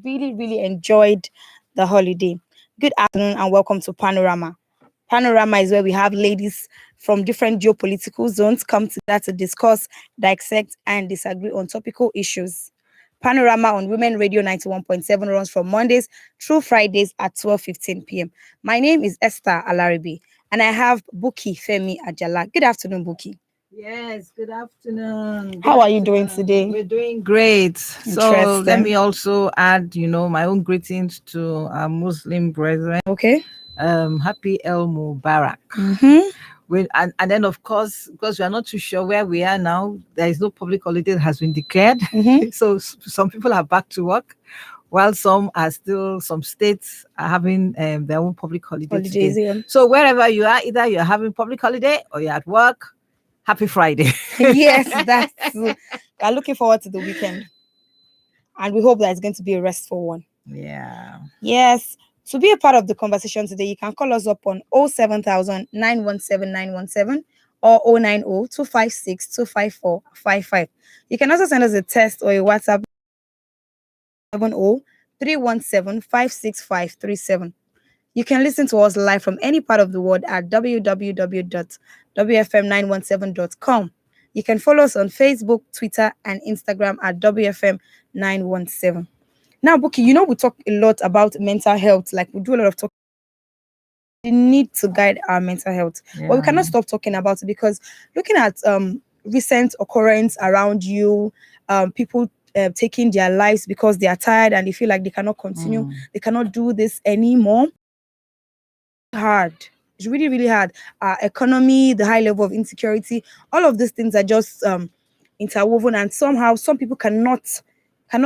really, really enjoyed the holiday. Good afternoon and welcome to Panorama. Panorama is where we have ladies from different geopolitical zones come together to discuss, dissect, and disagree on topical issues. Panorama on Women Radio 91.7 runs from Mondays through Fridays at 12:15 p.m. My name is Esther Alaribi, and I have Buki Femi Ajala. Good afternoon, Buki. Yes, good afternoon. How are you doing today? We're doing great. So let me also add, my own greetings to our Muslim brethren. Okay. Happy El Mubarak. And then, of course, because we are not too sure where we are now, there is no public holiday that has been declared. So some people are back to work, while some states are having their own public holidays. Yeah. So wherever you are, either you're having public holiday or you're at work, happy Friday. Yes, that's true. We're looking forward to the weekend. And we hope that it's going to be a restful one. Yeah. Yes. To be a part of the conversation today, you can call us up on 07000 917 917 or 090 256 25455. You can also send us a text or a WhatsApp 70 317 56537. You can listen to us live from any part of the world at www.wfm917.com. You can follow us on Facebook, Twitter, and Instagram at WFM917. Now, Buki, we talk a lot about mental health. Like, we do a lot of talk. We need to guide our mental health. But we cannot stop talking about it because looking at recent occurrence around you, people taking their lives because they are tired and they feel like they cannot continue, they cannot do this anymore. Hard. It's really, really hard. Our economy, the high level of insecurity, all of these things are just interwoven, and somehow some people cannot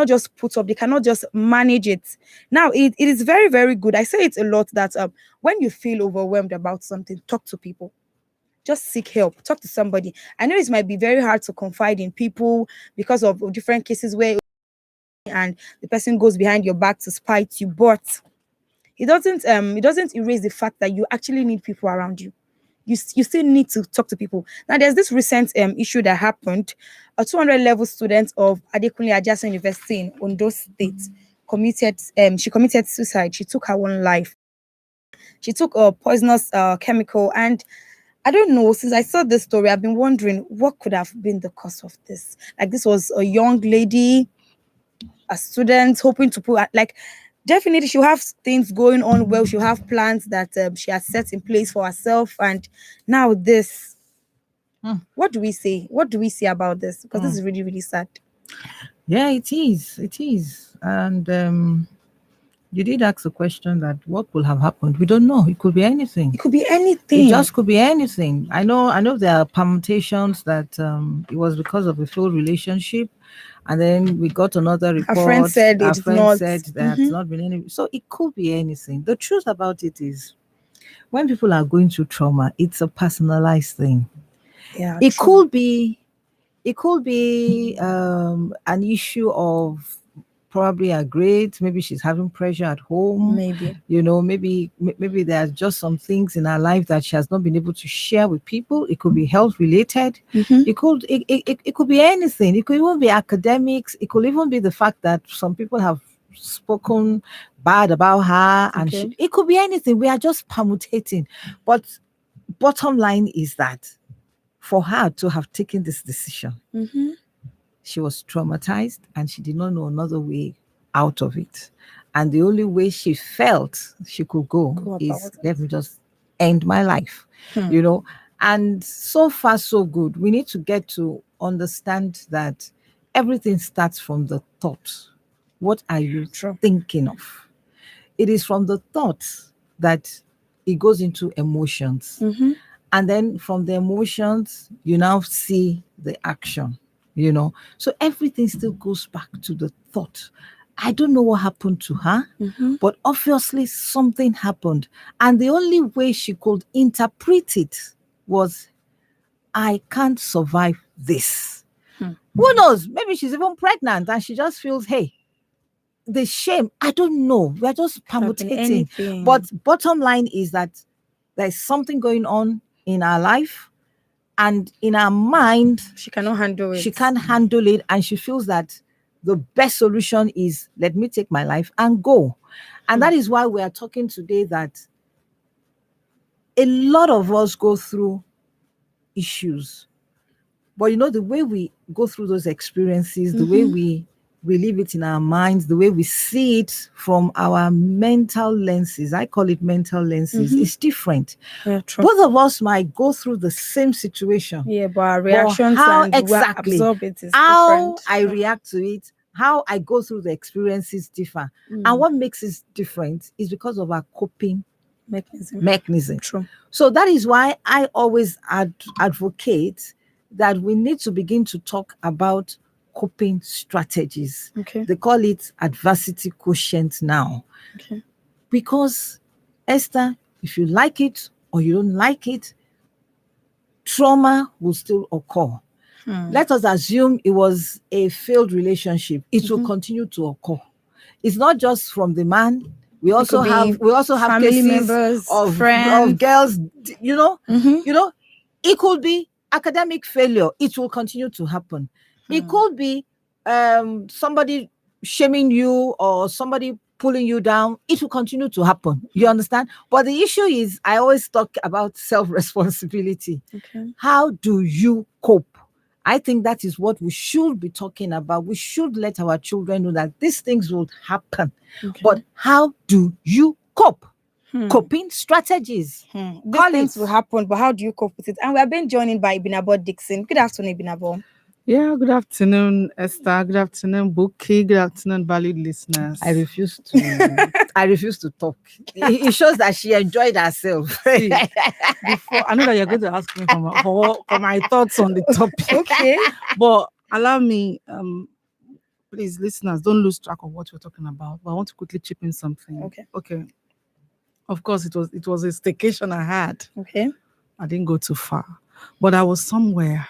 just put up, they cannot just manage it. Now, it is very, very good. I say it a lot that when you feel overwhelmed about something, talk to people. Just seek help. Talk to somebody. I know it might be very hard to confide in people because of different cases where and the person goes behind your back to spite you, but it doesn't erase the fact that you actually need people around you. You still need to talk to people. Now, there's this recent issue that happened. A 200 level student of Adekunle Ajasin University in Ondo State committed suicide. She took her own life. She took a poisonous chemical, and I don't know, since I saw this story, I've been wondering what could have been the cause of this. Like, this was a young lady, a student hoping to put definitely she'll have things going on well. She'll have plans that she has set in place for herself, and now this. What do we say? What do we say about this? Because this is really, really sad. Yeah, it is. It is. And you did ask a question that what could have happened. We don't know. It could be anything. It could be anything. It just could be anything. I know there are permutations that it was because of a failed relationship. And then we got another report. Our friend said that it's not been any. So it could be anything. The truth about it is, when people are going through trauma, it's a personalized thing. Yeah, it could be an issue of probably a grade. Maybe she's having pressure at home. Maybe maybe there are just some things in her life that she has not been able to share with people. It could be health related. It could be anything. It could even be academics. It could even be the fact that some people have spoken bad about her, and it could be anything. We are just permutating, but bottom line is that for her to have taken this decision, she was traumatized and she did not know another way out of it. And the only way she felt she could go is, let me just end my life, And so far, so good. We need to get to understand that everything starts from the thought. What are you thinking of? It is from the thought that it goes into emotions. And then from the emotions, you now see the action, So everything still goes back to the thought. I don't know what happened to her, but obviously something happened. And the only way she could interpret it was, I can't survive this. Who knows? Maybe she's even pregnant and she just feels, hey, the shame. I don't know. We're just permutating. But bottom line is that there's something going on in our life, and in her mind, she cannot handle it. She can't handle it, and she feels that the best solution is let me take my life and go. And that is why we are talking today that a lot of us go through issues. But the way we go through those experiences, the way we live it in our minds, the way we see it from our mental lenses, I call it mental lenses, is different. Yeah, true. Both of us might go through the same situation. Yeah, but our reactions how and exactly absorb it is how different. I react to it, how I go through the experiences differ. And what makes it different is because of our coping mechanism. True. So that is why I always advocate that we need to begin to talk about coping strategies. Okay. They call it adversity quotient now. Okay. Because, Esther, if you like it or you don't like it, trauma will still occur. Let us assume it was a failed relationship. It will continue to occur. It's not just from the man. We also have family cases members, of friends. girls, it could be academic failure. It will continue to happen. It could be somebody shaming you or somebody pulling you down. It will continue to happen. You understand? But the issue is, I always talk about self-responsibility. Okay. How do you cope? I think that is what we should be talking about. We should let our children know that these things will happen. Okay. But how do you cope? Coping strategies. These things will happen, but how do you cope with it? And we are being joined by Ibinabo Dixon. Good afternoon, Ibinabo. Yeah, good afternoon, Esther. Good afternoon, Buki. Good afternoon, valued listeners. I refuse to talk. It shows that she enjoyed herself. See, before I know that you're going to ask me for my thoughts on the topic. Okay. But allow me, please, listeners, don't lose track of what we're talking about. But I want to quickly chip in something. Okay. Of course, it was a staycation I had. Okay. I didn't go too far, but I was somewhere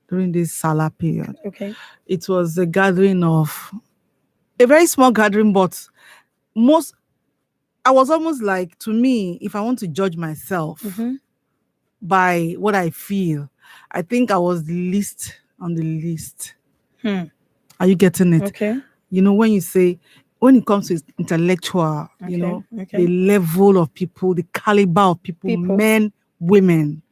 during this Salah period. Okay. It was a gathering of a very small gathering, but I was almost like, to me, if I want to judge myself by what I feel, I think I was the least on the list. Are you getting it? Okay. When you say, when it comes to intellectual, the level of people, the caliber of people, men, women,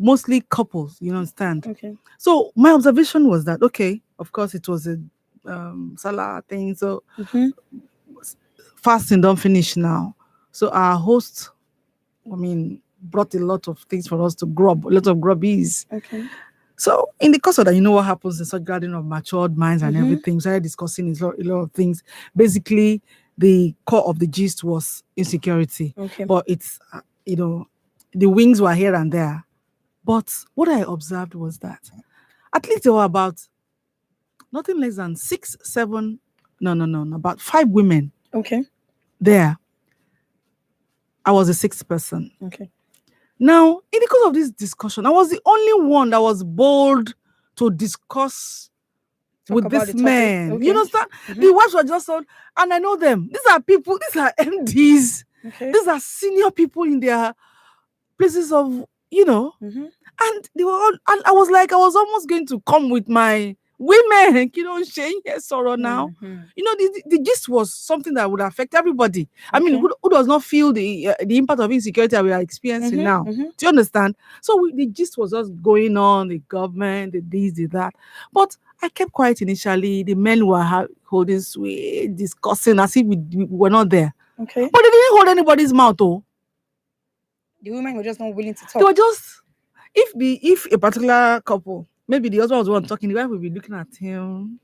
mostly couples, you understand? Okay. So my observation was that, okay, of course it was a Salah thing, so fasting don't finish now. So our host, brought a lot of things for us to grub, a lot of grubbies. Okay. So in the course of that, what happens in such gathering of matured minds and everything. We started discussing a lot of things. Basically, the core of the gist was insecurity. Okay. But it's, the wings were here and there. But what I observed was that at least there were about nothing less than 6, 7, about 5 women. Okay. There. I was the 6th person. Okay. Now, in the course of this discussion, I was the only one that was bold to discuss with this man. Okay. You understand? The wives were just on, and I know them. These are people, these are MDs. Okay. These are senior people in their places of, and they were all, and I was like, I was almost going to come with my women, Shane here, sorrow now. The gist was something that would affect everybody. I mean, who does not feel the impact of insecurity that we are experiencing now? Do you understand? So the gist was just going on, the government, the this, the that. But I kept quiet initially. The men were holding sway, discussing as if we were not there. Okay. But they didn't hold anybody's mouth, though. The women were just not willing to talk. They were just, if a particular couple, maybe the husband was the one talking, the wife would be looking at him.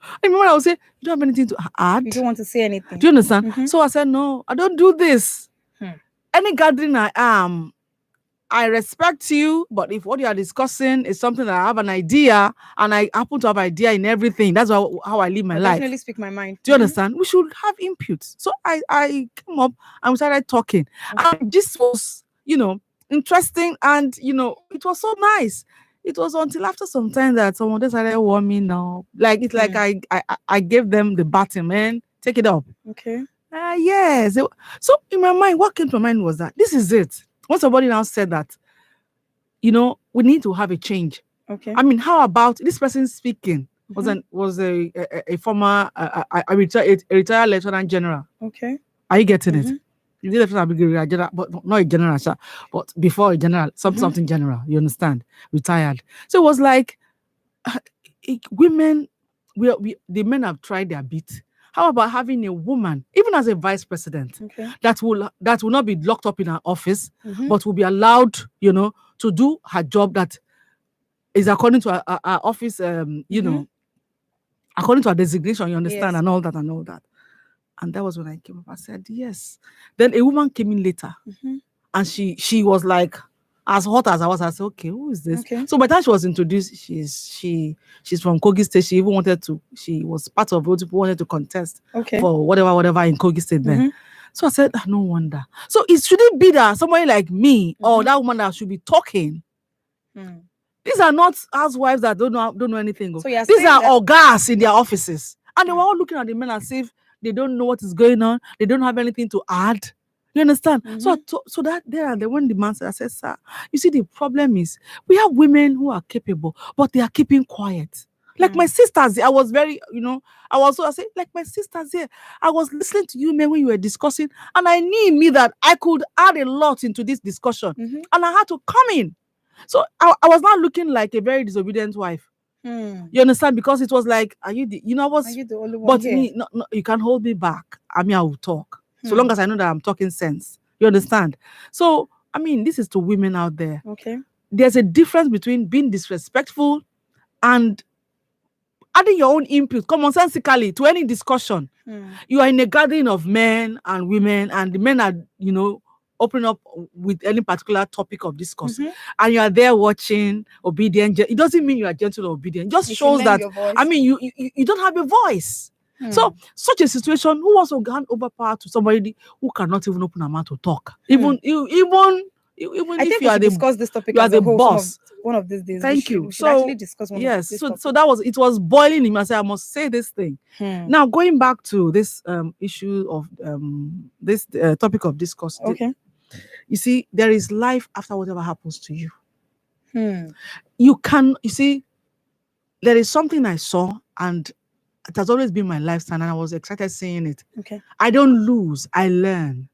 I remember I would say, you don't have anything to add? You don't want to say anything. Do you understand? So I said, no, I don't do this. Any gathering I am, I respect you, but if what you are discussing is something that I have an idea, and I happen to have idea in everything, that's how I live my life. Definitely speak my mind. Do you understand? We should have input. So I came up and we started talking. And this was, interesting, and, it was so nice. It was until after some time that someone decided to warn me now. Like, it's like I gave them the baton, man. Take it up. Okay. Yes. So in my mind, what came to my mind was that this is it. Once somebody now said that, we need to have a change. Okay. I mean, how about this person speaking? was a former a retired lieutenant general. Okay. Are you getting it? You did a brigadier general, but not a general, sir, but before a general, something general. You understand? Retired. So it was like women. The men have tried their bit. How about having a woman, even as a vice president, Okay. that will not be locked up in her office, but will be allowed, to do her job that is according to our office, according to our designation, you understand, Yes. and all that and all that. And that was when I came up. I said, yes. Then a woman came in later, and she was like as hot as I was. I said, okay, who is this? Okay. So by the time she was introduced, she's from Kogi State. She even she was part of what people wanted to contest for whatever in Kogi State then. So I said, no wonder. So it shouldn't be that somebody like me or that woman that should be talking. These are not housewives that don't know anything. So you're These saying are that- orgas in their offices. And they were all looking at the men as if they don't know what is going on. They don't have anything to add. You understand? So that there and then when the man said, I said, sir, you see, the problem is we have women who are capable, but they are keeping quiet. Like my sisters, I was very, I said, like my sisters here, I was listening to you, men, when you were discussing, and I knew in me that I could add a lot into this discussion, and I had to come in. So I was not looking like a very disobedient wife. You understand? Because it was like, are you the only one but here? me, no, you can't hold me back. I mean, I will talk. So long as I know that I'm talking sense. You understand? So, I mean, this is to women out there. Okay. There's a difference between being disrespectful and adding your own input commonsensically to any discussion. You are in a gathering of men and women, and the men are, opening up with any particular topic of discourse, and you are there watching, obedient. It doesn't mean you are gentle or obedient. It just shows that, I mean, you don't have a voice. So such a situation, who wants to hand over power to somebody who cannot even open a mouth to talk? Even I think if you are discuss this topic you are as the a whole boss. one of these days. Thank you. We should actually discuss one yes, of this so topic. so that was, it was boiling in me. I said, I must say this thing. Now going back to this issue of this topic of discourse. Okay. You see, there is life after whatever happens to you. You see, there is something I saw, and it has always been my lifestyle, and I was excited seeing it. Okay. I don't lose, I learn.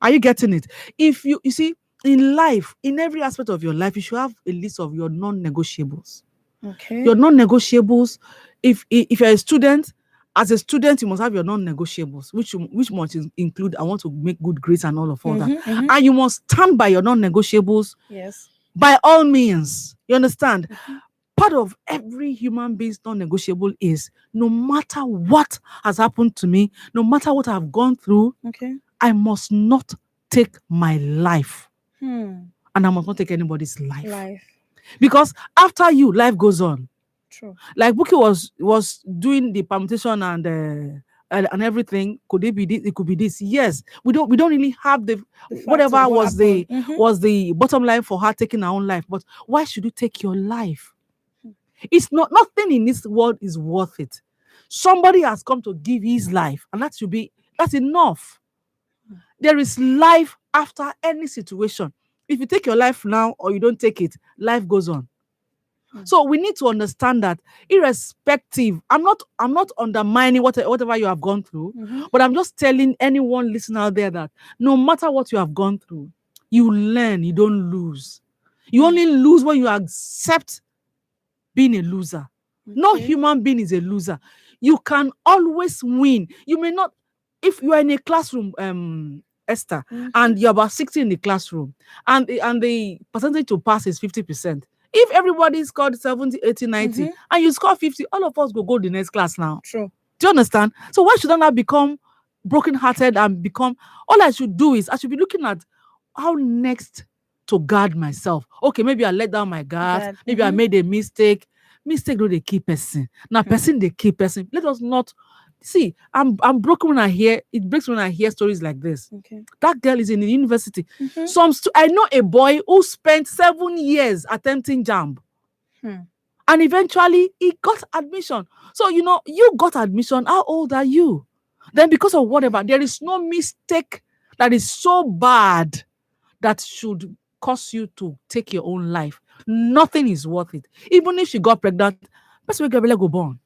Are you getting it? If you see, in life, in every aspect of your life, you should have a list of your non-negotiables. Okay. Your non-negotiables, if you're a student, as a student, you must have your non-negotiables, which must include, I want to make good grades and all that. And you must stand by your non-negotiables. Yes. By all means. You understand? Part of every human being's non-negotiable is, no matter what has happened to me, no matter what I've gone through, Okay. I must not take my life. And I must not take anybody's life. Because after you, life goes on. True. Like Buki was doing the permutation and everything. Could it be this? It could be this. Yes. We don't really have the whatever of what was happened. the bottom line for her taking her own life. But why should you take your life? It's nothing in this world is worth it. Somebody has come to give his life, and that's enough. There is life after any situation. If you take your life now or you don't take it, life goes on. So we need to understand that, irrespective, I'm not undermining whatever you have gone through, but I'm just telling anyone listening out there that no matter what you have gone through, you learn, you don't lose. You only lose when you accept being a loser. No human being is a loser. You can always win. You may not, if you are in a classroom, Esther, and you're about 60 in the classroom, and the percentage to pass is 50%. If everybody scored 70, 80, 90, and you score 50, all of us go the next class now. True. Do you understand? So why should I not become brokenhearted and become, all I should do is, I should be looking at how next to guard myself. Okay, maybe I let down my guard. Maybe I made a mistake. Mistake don't they keep person. Now person they keep person. Let us not see. I'm broken when I hear it. Breaks when I hear stories like this. Okay. That girl is in the university. I know a boy who spent 7 years attempting JAMB, and eventually he got admission. So you got admission. How old are you? Then because of whatever, there is no mistake that is so bad that should cause you to take your own life. Nothing is worth it. Even if she got pregnant, person will get go born.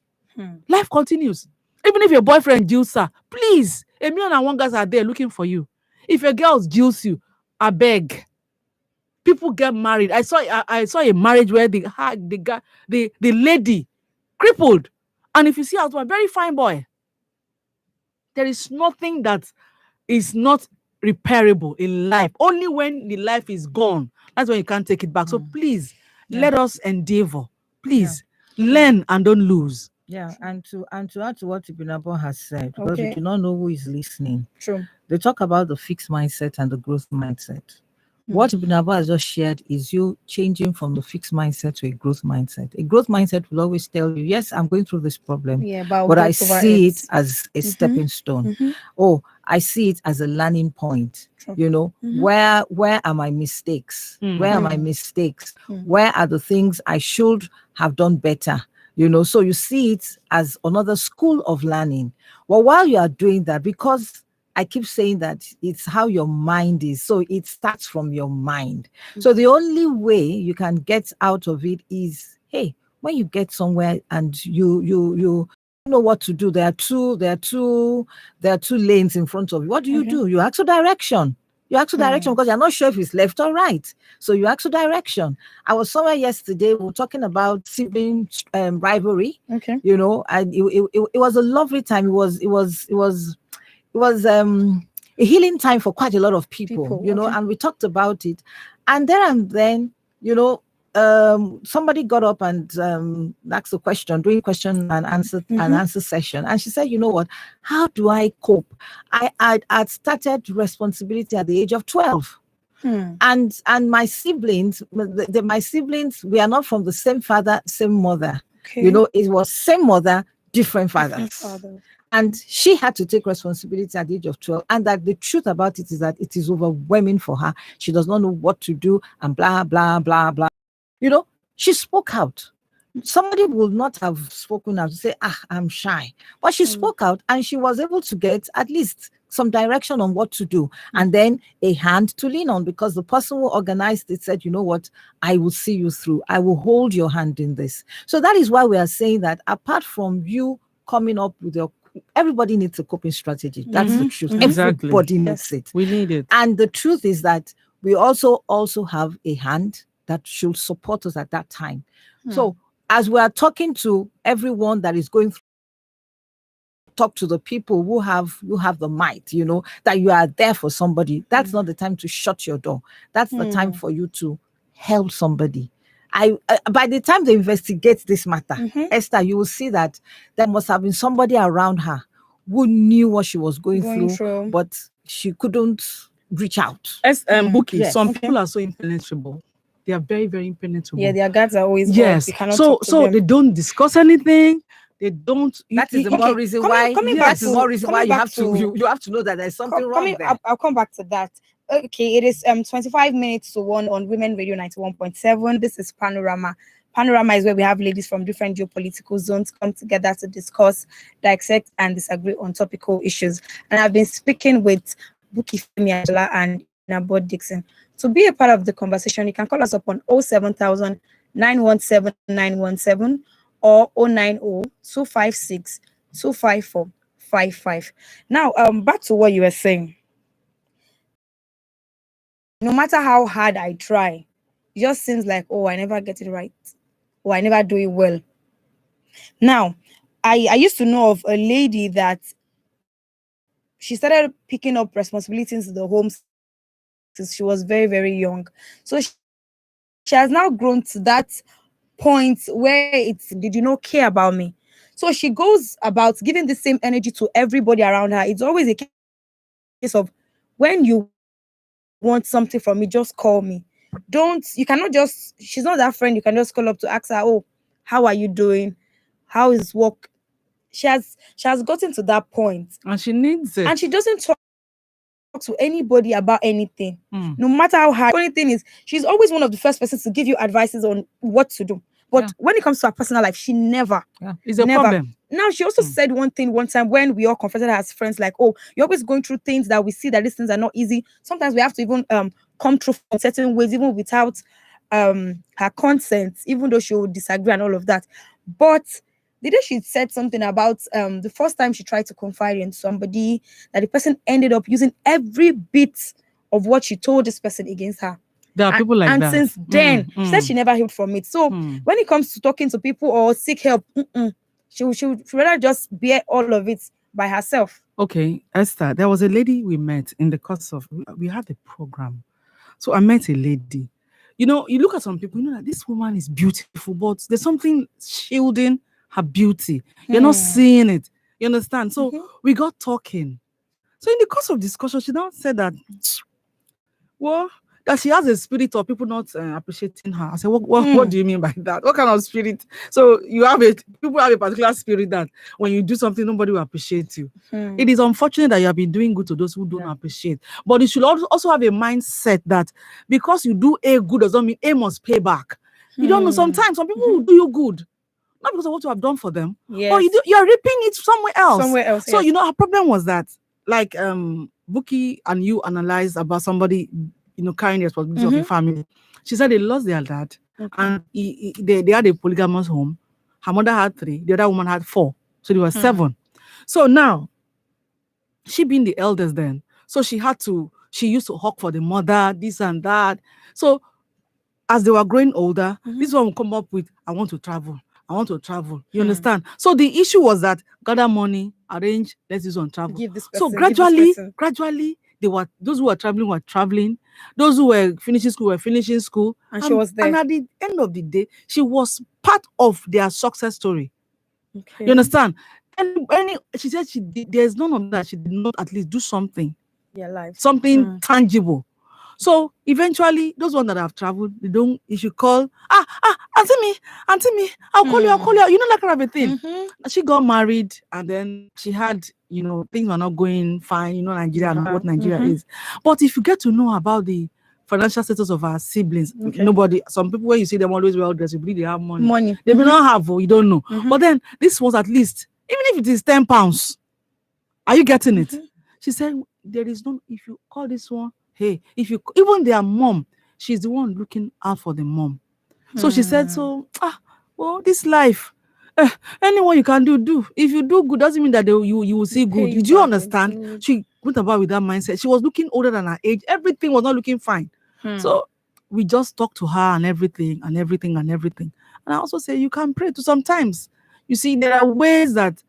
Life continues. Even if your boyfriend jilts her, please, a million and one guys are there looking for you. If your girl jilts you, I beg. People get married. I saw a marriage where the guy, the lady crippled. And if you see out one very fine boy, there is nothing that is not repairable in life. Only when the life is gone, that's when you can't take it back. So please, let us endeavor. Please, learn and don't lose. Yeah, and to add to what Ibinabo has said, because we Okay. do not know who is listening. True. They talk about the fixed mindset and the growth mindset. What Ibinabo has just shared is you changing from the fixed mindset to a growth mindset. A growth mindset will always tell you, yes, I'm going through this problem, Yeah, but I get over see it. it as a stepping stone. Oh, I see it as a learning point. True. You know, where are my mistakes? Where are my mistakes? Where are the things I should have done better? You know, so you see it as another school of learning. Well, while you are doing that, because I keep saying that it's how your mind is. So it starts from your mind. So the only way you can get out of it is, hey, when you get somewhere and you know what to do, there are two lanes in front of you. What do? You ask for direction. You ask for direction because you're not sure if it's left or right. So you ask for direction. I was somewhere yesterday, we were talking about sibling rivalry. Okay. You know, and it was a lovely time. It was a healing time for quite a lot of people, you know, and we talked about it. And then, you know, somebody got up and asked a question, doing question and answer session. And she said, you know what, how do I cope? I'd started responsibility at the age of 12. And my siblings, my siblings, we are not from the same father, same mother. Okay. You know, it was same mother, different fathers. And she had to take responsibility at the age of 12. And that the truth about it is that it is overwhelming for her. She does not know what to do and blah, blah, blah, blah. You know, she spoke out. Somebody would not have spoken out to say, I'm shy. But she spoke out and she was able to get at least some direction on what to do. And then a hand to lean on, because the person who organized it said, you know what, I will see you through. I will hold your hand in this. So that is why we are saying that apart from you coming up with your, everybody needs a coping strategy. That's the truth. Exactly. Everybody needs it. We need it. And the truth is that we also have a hand that should support us at that time. So as we are talking to everyone that is going through, talk to the people who have the might, you know, that you are there for somebody. That's not the time to shut your door. That's the time for you to help somebody. By the time they investigate this matter, Esther, you will see that there must have been somebody around her who knew what she was going through, but she couldn't reach out. Bookie, Yes. some people are so impenetrable. They are very, very impenetrable. Yeah, their guards are always yes. up. Cannot So talk to them. they don't discuss anything. They don't. That is the more reason why. That's the more reason why you have to know that there's something wrong there. I'll come back to that. Okay, it is 25 minutes to 1 on Women Radio 91.7. This is Panorama. Panorama is where we have ladies from different geopolitical zones come together to discuss, dissect, and disagree on topical issues. And I've been speaking with Buki Femi Ajala and Nabo Dixon. To be a part of the conversation, you can call us up on 07000 917 917 or 090 256 254 55. Now, back to what you were saying. No matter how hard I try, it just seems like, oh, I never get it right, or I never do it well. Now, I used to know of a lady that she started picking up responsibilities in the home since she was very, very young. So she has now grown to that point where it's, did you not care about me? So she goes about giving the same energy to everybody around her. It's always a case of, when you want something from me, just call me. You cannot just, she's not that friend you can just call up to ask her, oh, how are you doing? How is work? She has gotten to that point. And she needs it. And she doesn't talk to anybody about anything. No matter how hard. The only thing is, she's always one of the first persons to give you advices on what to do. But when it comes to her personal life, she never. It's a problem. Now, she also said one thing one time when we all confronted her as friends, like, oh, you're always going through things that we see that these things are not easy. Sometimes we have to even come through in certain ways, even without her consent, even though she would disagree and all of that. But the day she said something about the first time she tried to confide in somebody, that the person ended up using every bit of what she told this person against her. There are people like And that. since then, she said she never healed from it. So when it comes to talking to people or seek help, she would rather just bear all of it by herself. Okay, Esther, there was a lady we met in the course of, we had a program. So I met a lady. You know, you look at some people, you know that this woman is beautiful, but there's something shielding her beauty. You're not seeing it. You understand? So we got talking. So in the course of discussion, she now said that, well, that she has a spirit of people not appreciating her. I said, what do you mean by that? What kind of spirit? So people have a particular spirit that when you do something, nobody will appreciate you. It is unfortunate that you have been doing good to those who don't appreciate. But you should also have a mindset that because you do A good does not mean A must pay back. You don't know. Sometimes some people will do you good, not because of what you have done for them. Yes. Or you are reaping it somewhere else. So yes. you know, her problem was that, like Buki and you analyzed about somebody, you know, carrying the responsibility of the family. She said they lost their dad, and they had a polygamous home. Her mother had 3, the other woman had 4, so there were 7. So now, she being the eldest then, so she used to hawk for the mother, this and that. So as they were growing older, this one will come up with, I want to travel. You understand? So the issue was that gather money, arrange, let's use on travel. Give this So person, gradually, those who were traveling. Those who were finishing school were finishing school. And she was there. And at the end of the day, she was part of their success story. Okay. You understand? And she said there's none of that. She did not at least do something. Yeah, life. Something tangible. So eventually, those ones that have traveled, you should call, auntie me, I'll call you. You know, that kind of a thing. She got married, and then she had, you know, things were not going fine. You know, Nigeria and what Nigeria is. But if you get to know about the financial status of our siblings, some people, when you see them always well dressed, you believe they have money. They may not have, you don't know. But then this was at least, even if it is £10, are you getting it? She said, there is no, if you call this one, hey, even their mom, she's the one looking out for the mom. So she said, well, this life, anyone you can do. If you do good, doesn't mean that you will see good. Do you understand? She went about with that mindset. She was looking older than her age. Everything was not looking fine. So we just talked to her and everything. And I also say you can pray to sometimes. You see, there are ways that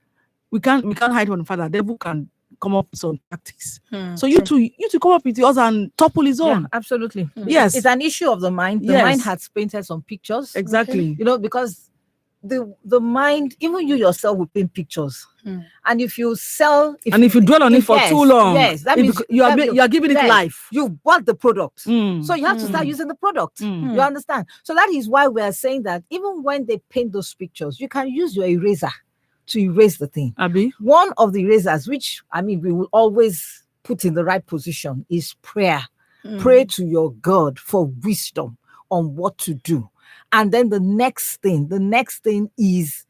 we can't hide from the fact that the devil can come up with some tactics. So you two come up with yours and topple his own. Yeah, absolutely. Yes. It's an issue of the mind. The mind has painted some pictures. Exactly. You know, because the mind, even you yourself will paint pictures. And if you if you dwell on it for too long, that means you are giving it life. You bought the product. So you have to start using the product. You understand? So that is why we are saying that even when they paint those pictures, you can use your eraser to erase the thing. Abi? One of the erasers, which we will always put in the right position, is prayer. Pray to your God for wisdom on what to do. And then the next thing is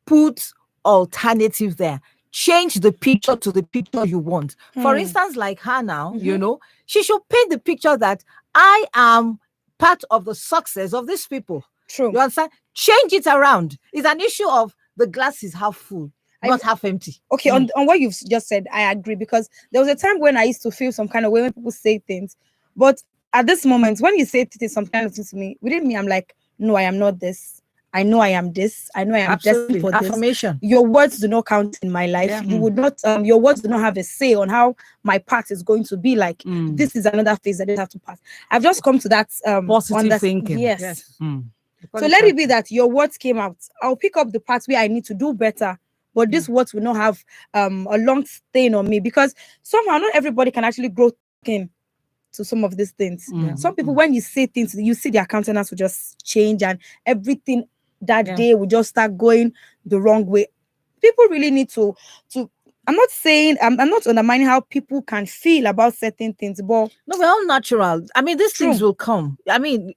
put alternative there. Change the picture to the picture you want. For instance, like her now, you know, she should paint the picture that I am part of the success of these people. True. You understand? Change it around. It's an issue of the glass is half full, not half empty. Okay, on what you've just said, I agree, because there was a time when I used to feel some kind of way when people say things. But at this moment, when you say some kind of things to me, within me, I'm like, no, I am not this. I know I am this. I know I am destined for this. Affirmation. Your words do not count in my life. You would not. Your words do not have a say on how my path is going to be. Like this is another phase that I have to pass. I've just come to that positive thinking. Yes. So let it be that your words came out. I'll pick up the parts where I need to do better. But these words will not have a long stain on me, because somehow not everybody can actually grow in to some of these things. Some people, when you say things, you see their countenance will just change and everything that day will just start going the wrong way. People really need to I'm not saying I'm not undermining how people can feel about certain things, but no, we're all natural. I mean, these things will come. I mean,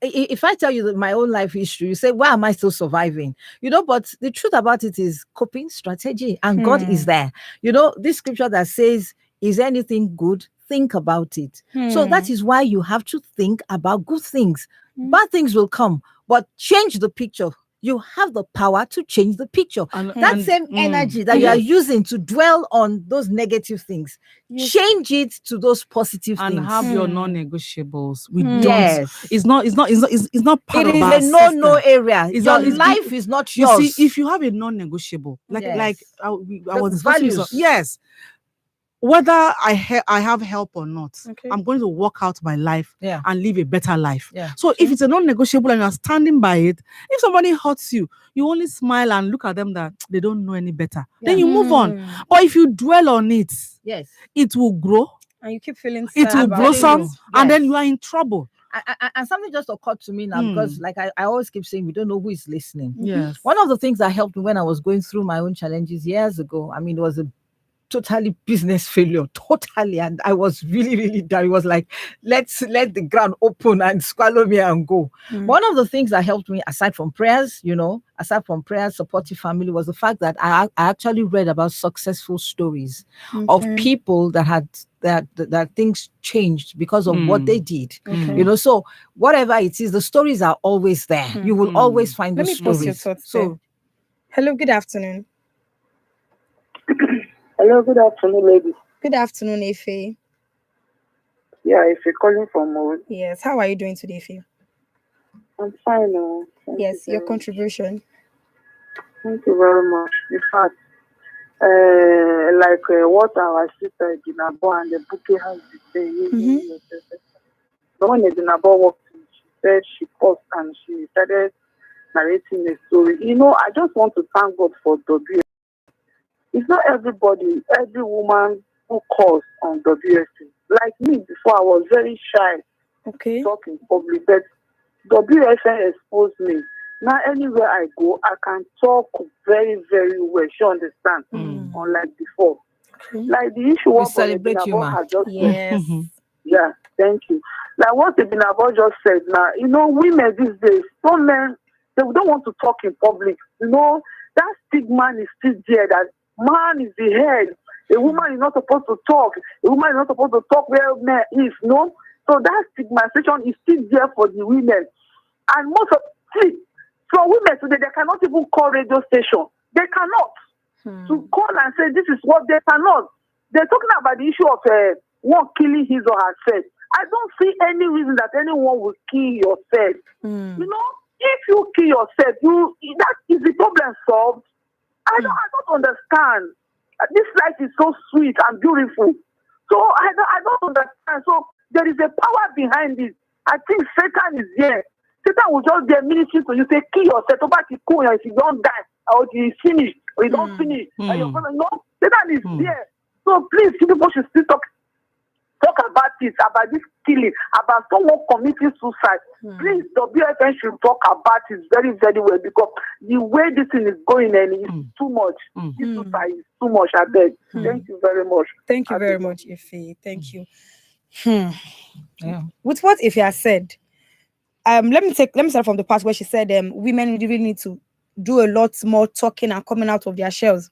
if I tell you my own life history, you say, why am I still surviving? You know, but the truth about it is coping strategy, and God is there. You know, this scripture that says, is anything good? Think about it. So that is why you have to think about good things. Bad things will come, but change the picture. you have the power to change the picture. And That same energy that you are using to dwell on those negative things, change it to those positive and things. have your non-negotiables. We Yes. don't. It's not part It of is our a no system. area. It's Your not- it's- life is not You yours. see, if you have a non-negotiable, I was discussing values. yes, whether I have help or not, Okay. I'm going to work out my life Yeah. and live a better life. Yeah. So if it's a non-negotiable and you're standing by it, if somebody hurts you, you only smile and look at them that they don't know any better. Then you move on. But if you dwell on it, Yes. it will grow, And you keep feeling it sad will about blossom, it. and then Yes. you are in trouble. And something just occurred to me now, because like I always keep saying, we don't know who is listening. Yes. One of the things that helped me when I was going through my own challenges years ago, I mean, it was a totally business failure, totally. And I was really, really down. It was like, let's let the ground open and swallow me and go. One of the things that helped me, aside from prayers, supportive family, was the fact that I actually read about successful stories of people that things changed because of what they did. So whatever it is, the stories are always there. You will always find Let those me post stories. your thoughts So there. Hello, good afternoon. Hello, good afternoon, ladies. Good afternoon, Ife. Yeah, if you're calling from Mood, Yes, how are you doing today, Ife? I'm fine. Thank Yes, you your very contribution. Thank you very much. In fact, what our sister Dinabo and the bookie has been saying, the one Dinabo walked in, she said she paused and she started narrating a story. I just want to thank God for WS. It's not everybody, every woman who calls on WSC. Like me, before I was very shy to talk in public, but WSN exposed me. Now anywhere I go, I can talk very, very well. She understands, unlike before. Like the issue we what celebrate you, Bonabon ma. has just Yes. yeah, thank you. Like what Bonabon just said now, women these days, some men, they don't want to talk in public. That stigma is still there, that man is the head. A woman is not supposed to talk. A woman is not supposed to talk where man is, no? So that stigmatization is still there for the women. And some women today, they cannot even call radio station. They cannot. To call and say this is what they cannot. They're talking about the issue of one killing his or herself. I don't see any reason that anyone will kill yourself. If you kill yourself, that is the problem solved. I don't understand. This life is so sweet and beautiful. So I don't understand. So there is a power behind it. I think Satan is there. Satan will just be a ministry to you, say, kill yourself, go back to cool, if you don't die, or you finish, or you don't finish, and you're gonna Satan is there. So please, people should still talk about it, about this killing, about someone committing suicide. Please, the WFN should talk about it very, very well, because the way this thing is going and it's too much. This suicide is too much, I beg. Thank you very much. Thank you very much, Ife. Thank you. Yeah. With what Ife has said, let me start from the part where she said women really need to do a lot more talking and coming out of their shells.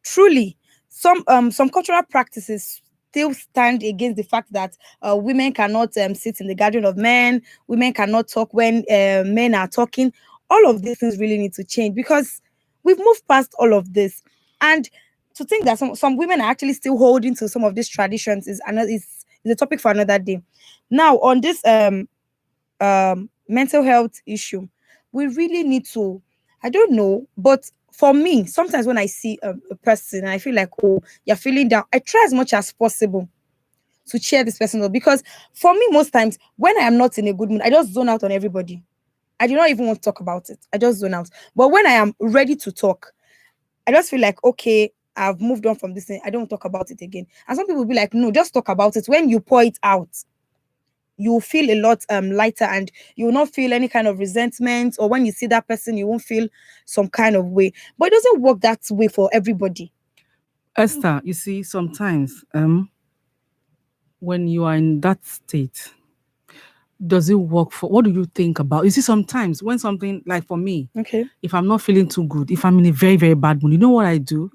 Truly, some cultural practices still stand against the fact that women cannot sit in the gathering of men, women cannot talk when men are talking. All of these things really need to change, because we've moved past all of this. And to think that some women are actually still holding to some of these traditions is a topic for another day. Now, on this mental health issue, we really need to, I don't know, but for me, sometimes when I see a person and I feel like, oh, you're feeling down, I try as much as possible to cheer this person up, because for me, most times when I am not in a good mood, I just zone out on everybody. I do not even want to talk about it. I just zone out. But when I am ready to talk, I just feel like, okay, I've moved on from this thing, I don't talk about it again. And some people will be like, no, just talk about it. When you pour it out, you will feel a lot lighter, and you will not feel any kind of resentment, or when you see that person, you won't feel some kind of way. But it doesn't work that way for everybody. Esther, you see, sometimes when you are in that state, does it work for, what do you think about? You see, sometimes when something, like for me, Okay. if I'm not feeling too good, if I'm in a very, very bad mood, you know what I do?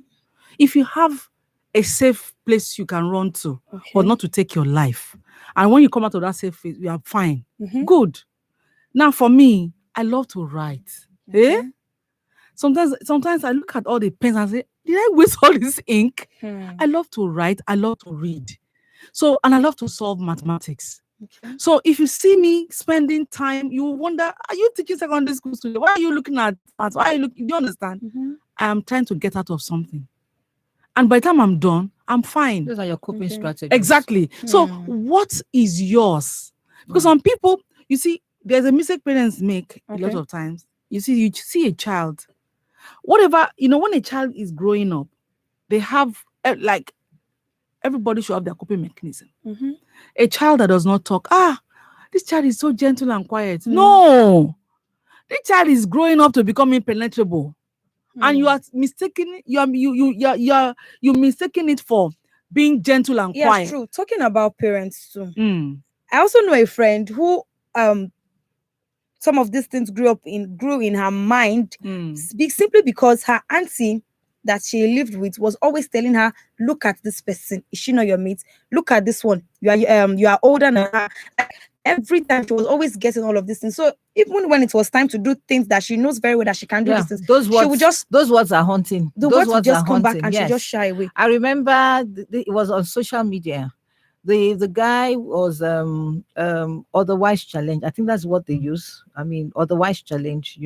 If you have a safe place you can run to, but not to take your life, and when you come out of that safe place, you are fine. Good. Now, for me, I love to write. sometimes I look at all the pens and say, did I waste all this ink? I love to write, I love to read. So, and I love to solve mathematics. Okay. So if you see me spending time, you wonder, are you teaching secondary school students? Why are you looking at maths? Why are you looking? Do you understand? I am trying to get out of something. And by the time I'm done, I'm fine. Those are your coping strategies. Exactly. So what is yours? Because some people, you see, there's a mistake parents make a lot of times. You see a child, whatever, when a child is growing up, they have like everybody should have their coping mechanism. A child that does not talk, this child is so gentle and quiet. No, this child is growing up to become impenetrable, and you are mistaking you're mistaking it for being gentle and quiet. Yes, true. Talking about parents too. I also know a friend who some of these things grew in her mind simply because her auntie that she lived with was always telling her, look at this person, is she not your mate? Look at this one, you are older than her. Like, every time she was always getting all of these things. So even when it was time to do things that she knows very well that she can do these things, those words, she would just, those words are haunting. the Those words would just come back haunting, and she just shy away. I remember it was on social media. The guy was otherwise challenged. I think that's what they use. I mean, otherwise challenged.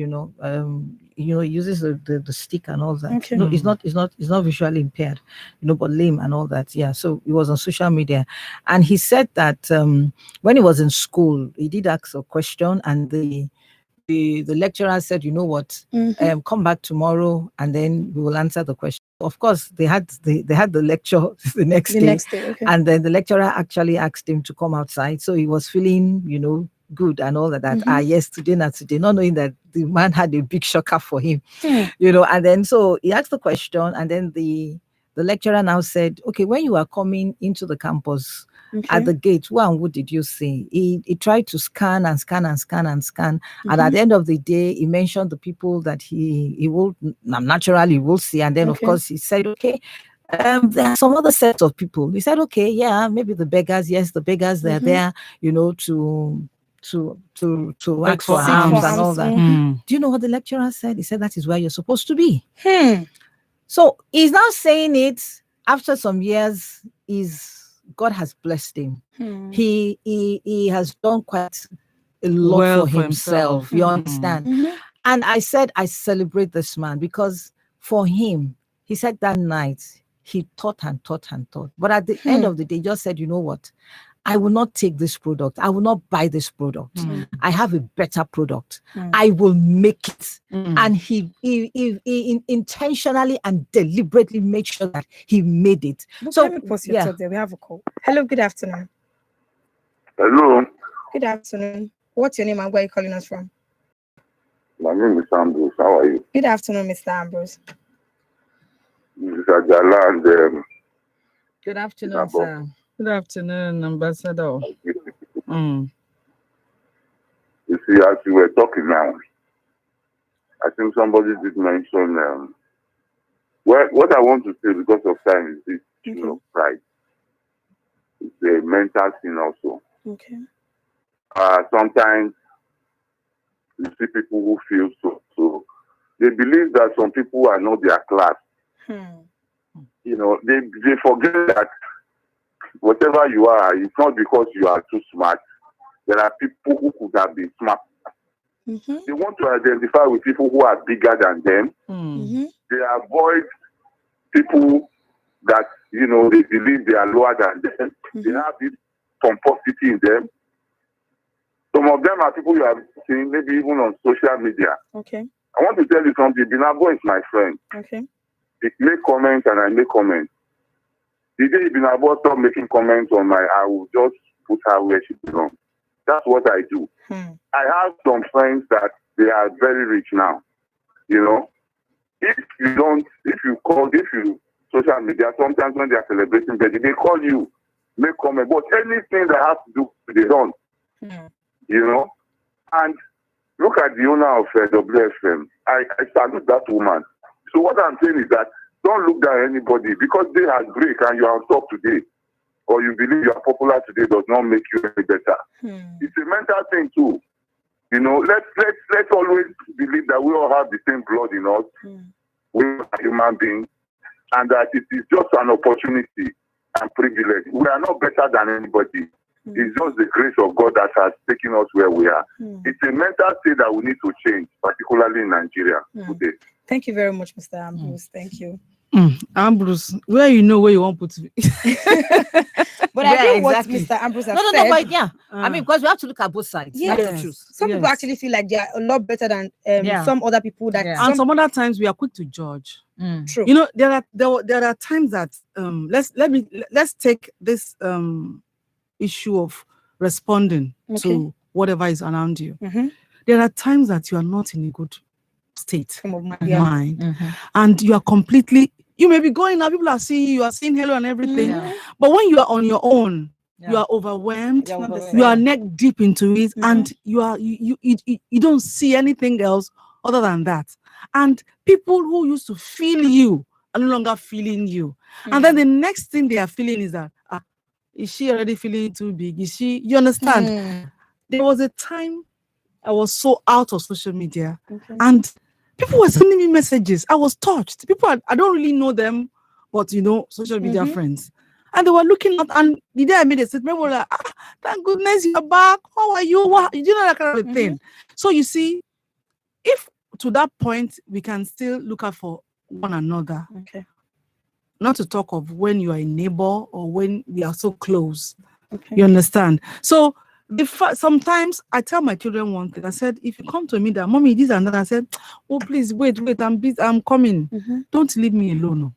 Uses the stick and all that. Okay. No, it's not visually impaired. But lame and all that. Yeah. So it was on social media, and he said that when he was in school, he did ask a question, and the lecturer said, you know what, come back tomorrow and then we will answer the question. Of course, they had the lecture the next day. Okay. And then the lecturer actually asked him to come outside. So he was feeling, good and all that. Yes, today, not today, not knowing that the man had a big shocker for him. And then so he asked the question, and then the lecturer now said, okay, when you are coming into the campus, at the gate, what did you see? He tried to scan and scan and scan and scan. And at the end of the day, he mentioned the people that he will naturally will see. And then, of course, he said, okay, there are some other sets of people. He said, okay, yeah, maybe the beggars. Yes, the beggars, they're there, to ask for alms and all that. Do you know what the lecturer said? He said, that is where you're supposed to be. So he's now saying it after some years. God has blessed him. He has done quite a lot for himself. You understand? And I said, I celebrate this man, because for him, he said that night, he thought and thought and thought. But at the end of the day, he just said, you know what? I will not take this product. I will not buy this product. I have a better product. I will make it. And he intentionally and deliberately made sure that he made it. So let me pause your thought there. We have a call. Hello, good afternoon. Hello. Good afternoon. What's your name and where are you calling us from? My name is Ambrose. How are you? Good afternoon, Mr. Ambrose. This is Ajala and good afternoon, sir. Good afternoon, Ambassador. You see, as you were talking now, I think somebody did mention what I want to say because of time is this, pride. It's a mental thing also. Okay. Sometimes you see people who feel so they believe that some people are not their class. They forget that whatever you are, it's not because you are too smart. There are people who could have been smart. They want to identify with people who are bigger than them. They avoid people that, they believe they are lower than them. They have this pomposity in them. Some of them are people you have seen, maybe even on social media. Okay. I want to tell you something. Binabo is my friend. Okay. He make comments and I make comments. The day Binabo stop making comments on I will just put her where she belongs. That's what I do. I have some friends that they are very rich now. If you social media, sometimes when they are celebrating birthday, they call you, make comment. But anything that has to do, they don't. And look at the owner of WFM. I salute that woman. So what I'm saying is that don't look down at anybody because they are great and you are on top today, or you believe you are popular today does not make you any better. It's a mental thing too. You know, let's always believe that we all have the same blood in us. We are human beings, and that it is just an opportunity and privilege. We are not better than anybody. It's just the grace of God that has taken us where we are. It's a mental state that we need to change, particularly in Nigeria today. Thank you very much, Mr. Ambrose. Thank you. Ambrose, where you know where you want to put me. But Yeah, I think exactly. what Mr. Ambrose has No, said. but yeah. I mean, because we have to look at both sides. Yes. We have to choose. Some people actually feel like they are a lot better than Yeah. some other people. That And some other times we are quick to judge. True. You know, there are times that let's take this issue of responding to whatever is around you. There are times that you are not in a good state of mind, and you are completely. You may be going now, people are seeing you are saying hello and everything, but when you are on your own, you are overwhelmed. You are neck deep into it, and you don't see anything else other than that. And people who used to feel you are no longer feeling you, and then the next thing they are feeling is that is she already feeling too big? Is she? You understand? There was a time I was so out of social media, and people were sending me messages. I was touched. People, I don't really know them, but you know, social media friends. And they were looking at, and the day I made a statement, they were like, thank goodness you're back. How are you? What? You know, that kind of thing. So you see, if to that point, we can still look out for one another. Not to talk of when you are a neighbor or when we are so close. You understand? So sometimes I tell my children one thing. I said, if you come to me that, mommy, this and that, I said, oh, please, wait, I'm busy, I'm coming. Don't leave me alone.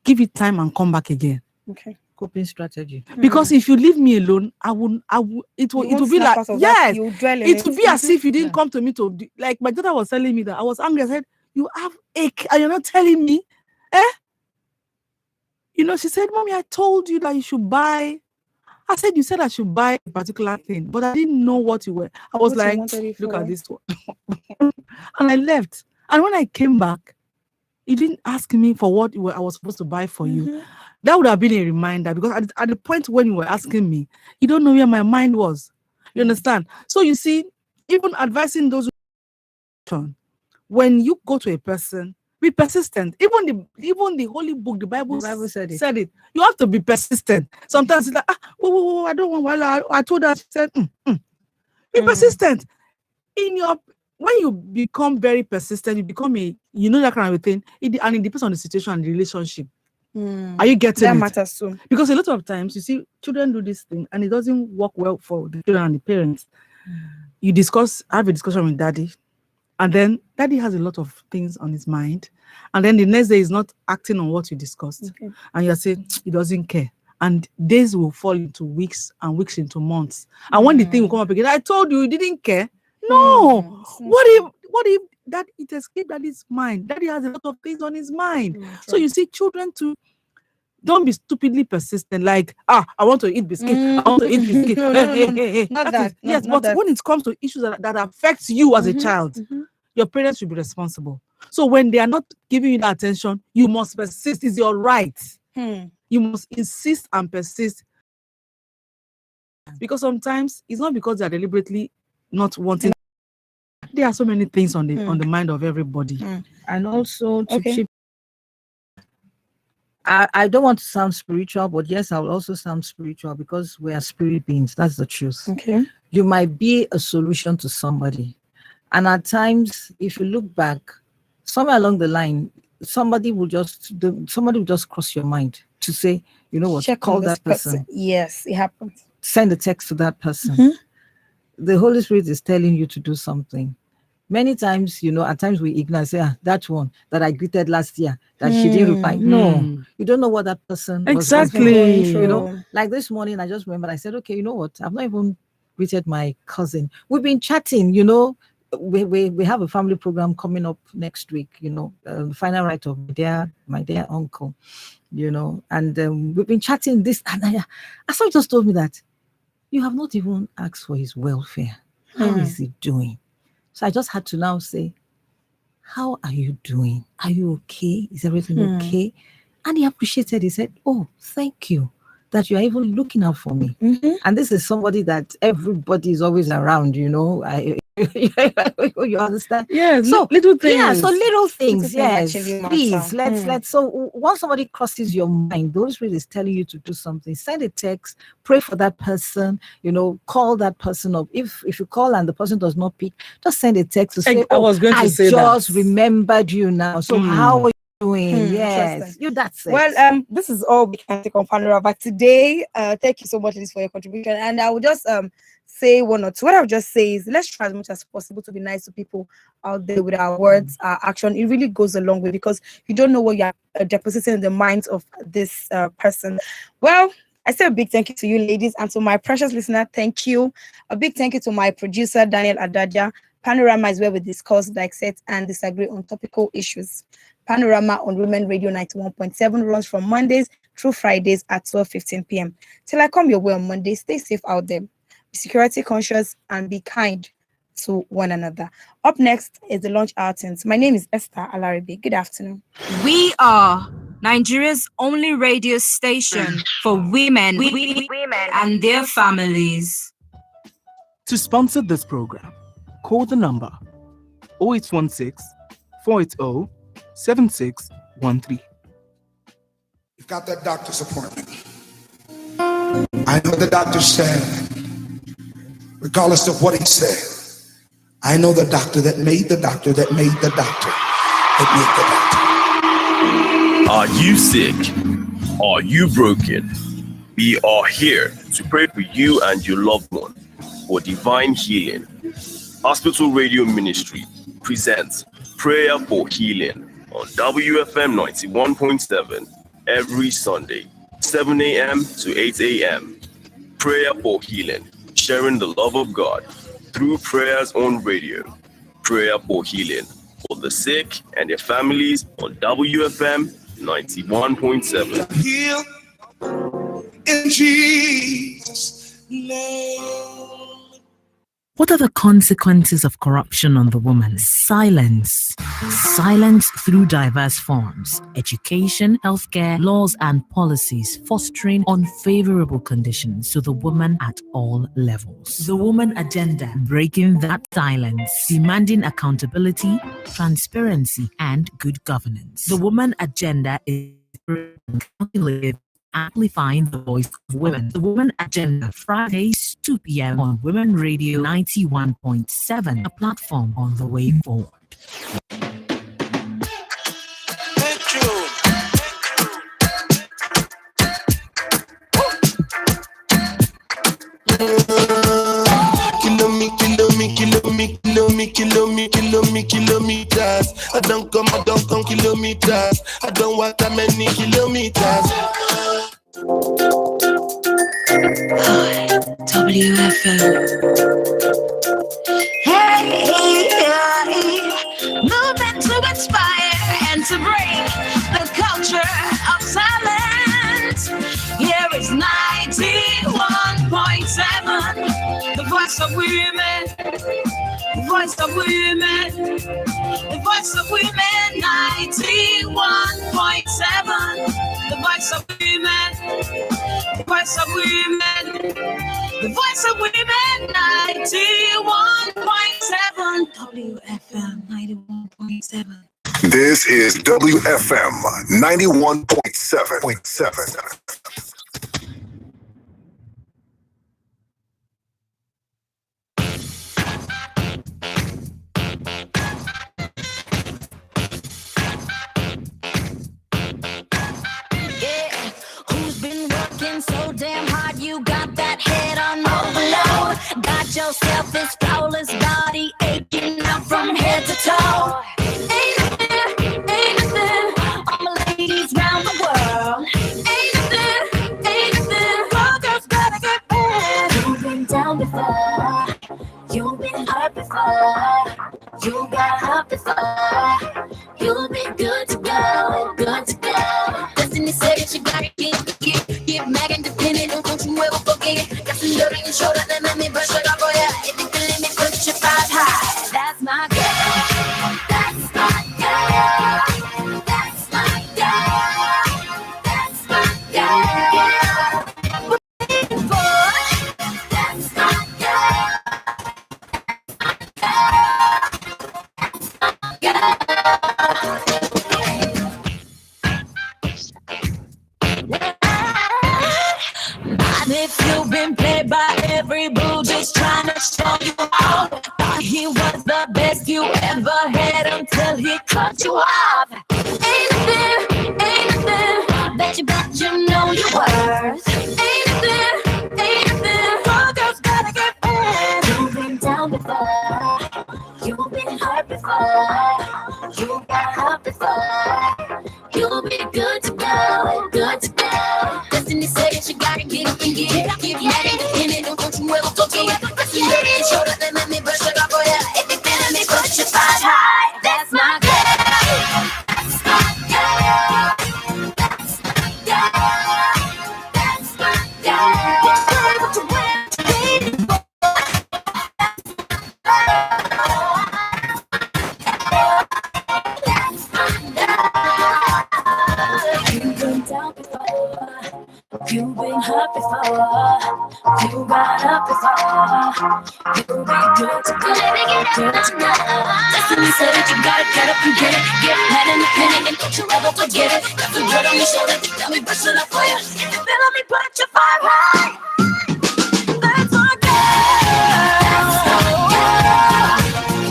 Give it time and come back again. Coping strategy. Because if you leave me alone, it will be like, yes, it will be as if you didn't come to me to, like my daughter was telling me that I was angry. I said, you have ache and you're not telling me, You know, she said, mommy, I told you that you should buy. I said, you said I should buy a particular thing, but I didn't know what you were. I was like, look at this one. And I left. And when I came back, you didn't ask me for what I was supposed to buy for you. That would have been a reminder, because at the point when you were asking me, you don't know where my mind was. You understand? So you see, even advising those when you go to a person, be persistent. Even the Holy Book, the Bible said it. You have to be persistent. Sometimes it's like, I don't want. I told her. She said, be persistent. When you become very persistent, you become that kind of thing. And it depends on the situation and the relationship. Are you getting that it? matters too? Because a lot of times you see children do this thing and it doesn't work well for the children and the parents. You have a discussion with daddy, and then daddy has a lot of things on his mind, and then the next day he's not acting on what you discussed, and you're saying he doesn't care, and days will fall into weeks and weeks into months, and when the thing will come up again, I told you didn't care. No. What if that it escaped daddy's mind? Daddy has a lot of things on his mind. So you see, children too, don't be stupidly persistent. Like, I want to eat biscuit. I want to eat biscuit. But when it comes to issues that affects you as a child, your parents should be responsible. So when they are not giving you that attention, you must persist. It's your right. You must insist and persist. Because sometimes it's not because they are deliberately not wanting. There are so many things on the mind of everybody. And also to chip, I don't want to sound spiritual, but yes, I will also sound spiritual, because we are spirit beings. That's the truth. You might be a solution to somebody. And at times, if you look back, somewhere along the line, somebody will just cross your mind to say, you know what, call that person. Yes, it happens. Send a text to that person. The Holy Spirit is telling you to do something. Many times, at times we ignore and say, that one that I greeted last year, that she didn't reply. No, you don't know what that person was exactly. Like this morning, I just remembered, I said, okay, you know what? I've not even greeted my cousin. We've been chatting, we have a family program coming up next week, the final rite of my dear uncle, and we've been chatting this, and someone just told me that you have not even asked for his welfare. How is he doing? So I just had to now say, how are you doing? Are you okay? Is everything okay? And he appreciated. He said, oh, thank you. that you're even looking out for me. And this is somebody that everybody is always around, you understand? Yeah, so little things. Yeah, so little things. Yes, Please, let's. So once somebody crosses your mind, the Holy Spirit is telling you to do something. Send a text, pray for that person. Call that person up. If you call and the person does not pick, just send a text to say, I was going to say just that. remembered you now. So how are you doing? Yes, that's it. Well, this is all we can take on Panorama today. Thank you so much, Liz, for your contribution. And I will just say one or two. What I would just say is let's try as much as possible to be nice to people out there with our words, our action. It really goes a long way because you don't know what you're depositing in the minds of this person. Well, I say a big thank you to you, ladies, and to my precious listener. Thank you. A big thank you to my producer, Daniel Adadia. Panorama is where we discuss, dissect, and disagree on topical issues. Panorama on Women Radio 91.7 runs from Mondays through Fridays at 12:15 p.m. Till I come your way on Monday, stay safe out there. Be security conscious and be kind to one another. Up next is the Lunch Outings. My name is Esther Alaribe. Good afternoon. We are Nigeria's only radio station for women and their families. To sponsor this program, call the number 0816 480 7613. You've got that doctor's appointment. I know the doctor said, regardless of what he said, I know the doctor that made the doctor that made the doctor that made the doctor. Are you sick? Are you broken? We are here to pray for you and your loved one for divine healing. Hospital Radio Ministry presents Prayer for Healing on WFM 91.7 every Sunday, 7 a.m. to 8 a.m. Prayer for Healing, sharing the love of God through prayers on radio. Prayer for Healing for the sick and their families on WFM 91.7. Heal in Jesus' name. What are the consequences of corruption on the woman? Silence. Silence through diverse forms. Education, healthcare, laws and policies fostering unfavorable conditions to the woman at all levels. The woman agenda, breaking that silence, demanding accountability, transparency, and good governance. The woman agenda is calculated, amplifying the voice of women. The Woman Agenda, Fridays, 2 p.m. on Women Radio 91.7, a platform on the way forward. Kilometers. I don't come kilometers. I don't walk that many kilometers. WFM. Hey, moving to inspire and to break the culture of silence. Here is 91.7, the voice of women, the voice of women, the voice of women. 91.7, the voice of women, the voice of women, the voice of women. 91.7 WFM 91.7. This is WFM 91.7. So damn hard, you got that head on overload. Got yourself this flawless body aching up from head to toe. Ain't nothing, all my ladies round the world. Ain't nothing, all girls gotta get bad. You've been down before, you've been hurt before, you got up before. You'll be good to go, good to go. Destiny said that you gotta get mad independent, don't you ever forget. Got some dirt on your shoulder that let me brush it off for ya. If you can let me put your five high. That's my girl, that's my girl, that's my girl, that's my girl. if you've been played by every boo just trying to show you off. Thought he was the best you ever had until he cut you off. Ain't nothing that you know you're worth. Ain't nothing, all girls gotta get back. You've been down before, you've been hurt before, you got hurt before. You'll be good to go, good to go. Destiny says you gotta get up and get up. Get mad independent, don't you ever forget. Press your head and shoulder, then let me brush it off for ya. If you're feeling me, put your fight high. That's my girl. That's my girl. That's my girl. That's my girl. Girl, what you waiting for? That's my girl. You've been down before, you've been hurt before, you got up before. You'll be good to go, good to go. Destiny said that you gotta get up and get it. Get mad independent and don't you ever forget it. Got some dirt on your shoulder, let me brush it up for you. If you feel me, put your fire high. That's my girl. That's my girl.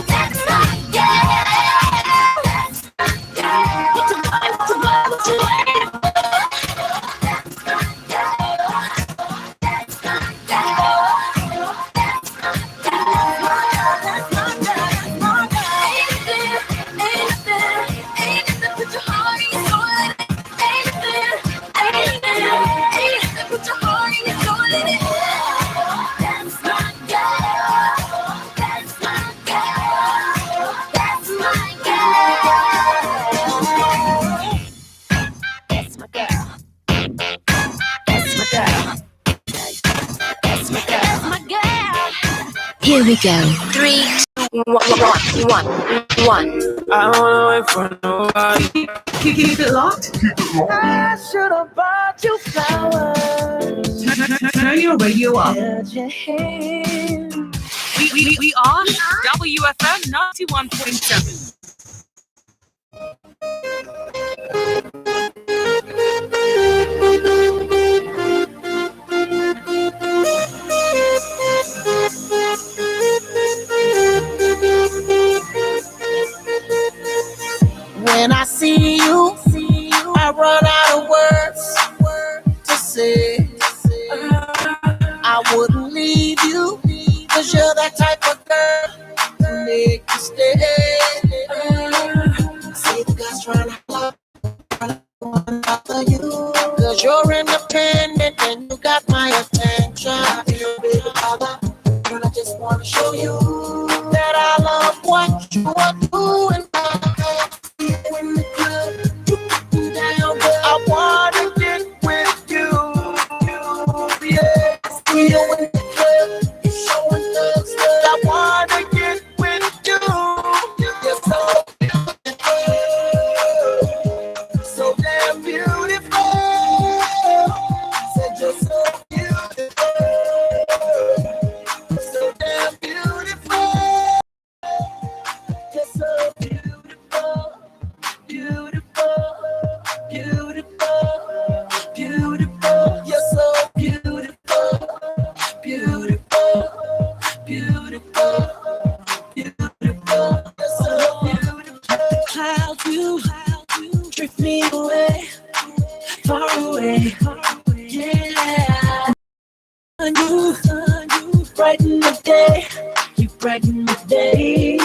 That's my girl. That's my girl. What you want, what you want, what you want? Here we go. 3, 2, 1. I don't wanna wait for nobody. Keep it locked. I should have bought you flowers. Turn your radio up. Held your hand. We are WFM 91.7. When I see you, I run out of words to say. I wouldn't leave you, 'cause you're that type of girl to make you stay. See the guys trying to bother you, 'cause you're independent and you got my attention. You big bother, and I just want to show you that I love what you are doing. In the club, down, I wanna get with you. Yeah, see you in the club, you're showing thugs that I wanna get with you. You're so beautiful, so damn beautiful. Said you're so beautiful, so damn beautiful. You're so beautiful. Beautiful, beautiful, beautiful. You're so beautiful, beautiful, beautiful, beautiful. You're so beautiful. How you drift me away, far away. Yeah. And you brighten the day. You brighten the day.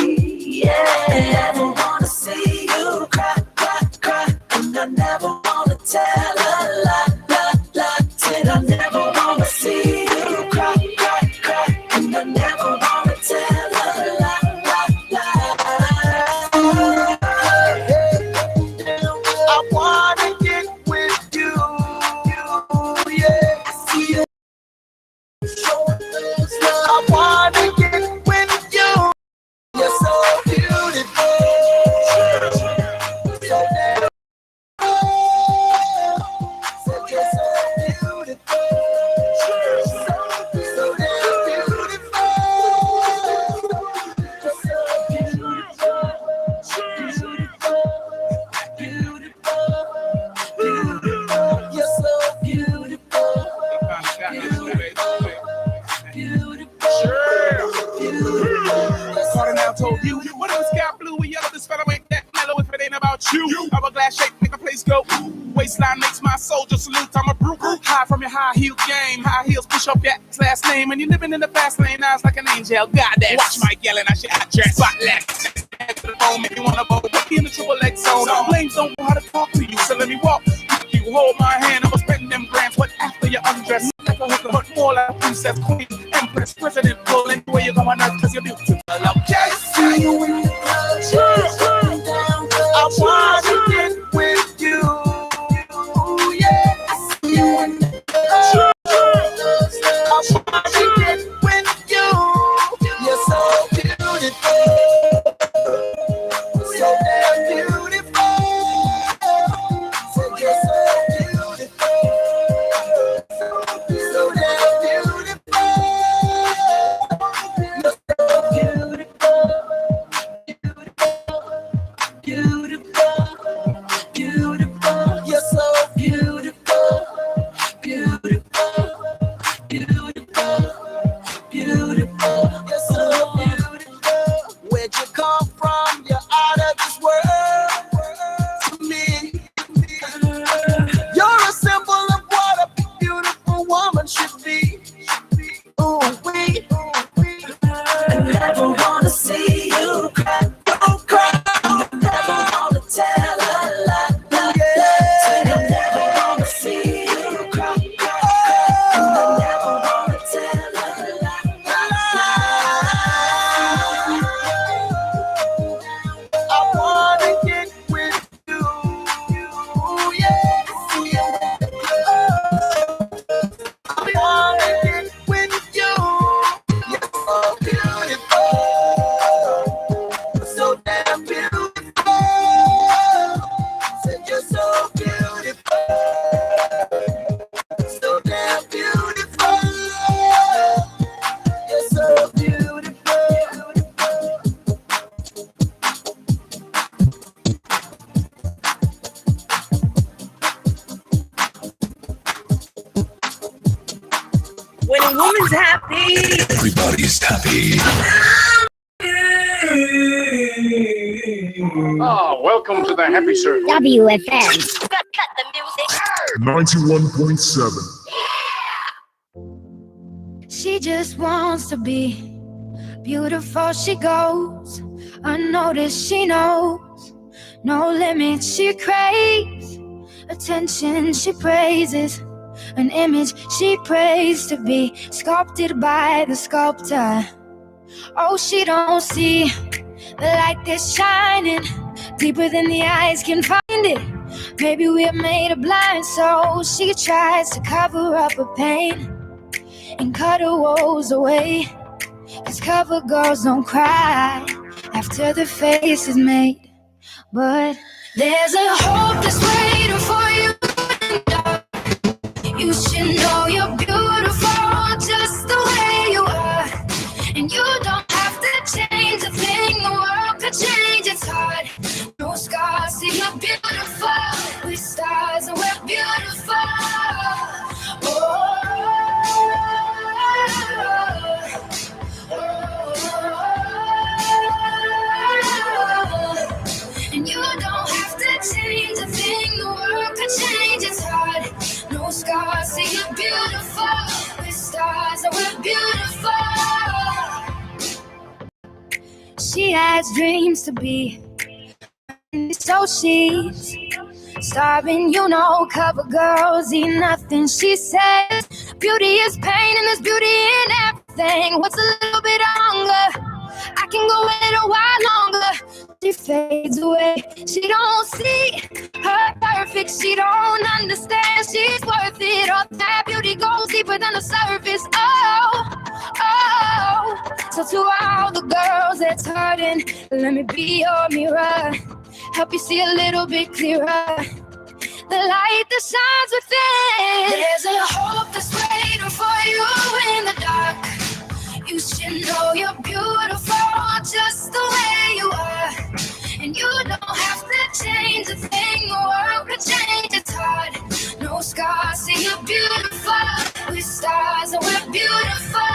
Yeah. I never wanna see you cry, cry, cry. And I never wanna tell a lie, lie, lie. Said I never wanna see you cry, cry, cry. And I never wanna tell a lie, lie, lie. I wanna get with you. Yeah. I see you showing things now. I wanna get with you. You're so beautiful. So damn. Said you're so beautiful. baseline makes my soldier salute. I'm a brute. High from your high heel game. High heels push up your last name. And you're living in the fast lane. Eyes like an angel. Goddess. Watch my yelling. I should address. Spotless. To the phone, make you wanna vote. Put me in the triple X zone. Some flames don't know how to talk to you. So let me walk. You hold my hand. I was spending them grams. What after you undress? Like a hooker, but more like a princess, queen, empress, president. Pull anywhere you go on earth, cause you're beautiful. Okay? See you in the club, chilling down. I want to get with you. Yeah. I see you in the club. I want to get with you. You're so beautiful. So damn beautiful. So you're so beautiful. So damn beautiful. You're so beautiful. Beautiful. Beautiful. You're so beautiful. Beautiful. Beautiful. Beautiful. You're so beautiful. Where'd you come from? You're out of this world to me. You're a symbol of what a beautiful woman should be. Ooh, we. I never wanna see you cry. Don't cry. I never wanna tell a lie. Say I never wanna see you cry. And I never wanna tell a lie. I wanna get with you. Yeah. I wanna get with you. You're so beautiful. So damn beautiful. Said you're so beautiful. So damn beautiful. You're so beautiful. When a woman's happy, Everybody's happy. Oh, welcome to the happy circle. WFM. 91.7. She just wants to be beautiful. She goes unnoticed. She knows no limits. She craves attention. She praises an image she prays to be sculpted by the sculptor. Oh, she don't see the light that's shining deeper than the eyes can find it. Maybe we're made of blind souls. She tries to cover up her pain and cut her woes away. 'Cause cover girls don't cry after the face is made. But there's a hope that's waiting for you. You should know you're beautiful just the way you are. And you don't have to change a thing. The world could change, it's hard. No scars, see you're beautiful. We're stars and we're beautiful. And you don't have to change a thing. The world could change, it's hard. No scars, see you're beautiful. We're stars and we're beautiful. She has dreams to be, so she's starving, you know. Cover girls eat nothing. She says beauty is pain and there's beauty in everything. What's a little bit longer? I can go a little while longer. She fades away. She don't see her perfect. She don't understand she's worth it. All that beauty goes deeper than the surface. Oh, oh. So to all the girls that's hurting, let me be your mirror. Help you see a little bit clearer. The light that shines within. There's a hope that's waiting for you in the dark. You should know you're beautiful just the way you are. And you don't have to change a thing. The world could change, it's hard. No scars, see you're beautiful. We're stars and we're beautiful.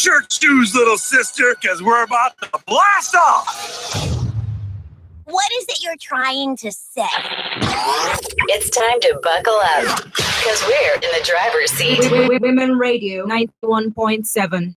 your shoes, little sister, because we're about to blast off. What is it you're trying to say? It's time to buckle up because we're in the driver's seat. Women Radio 91.7.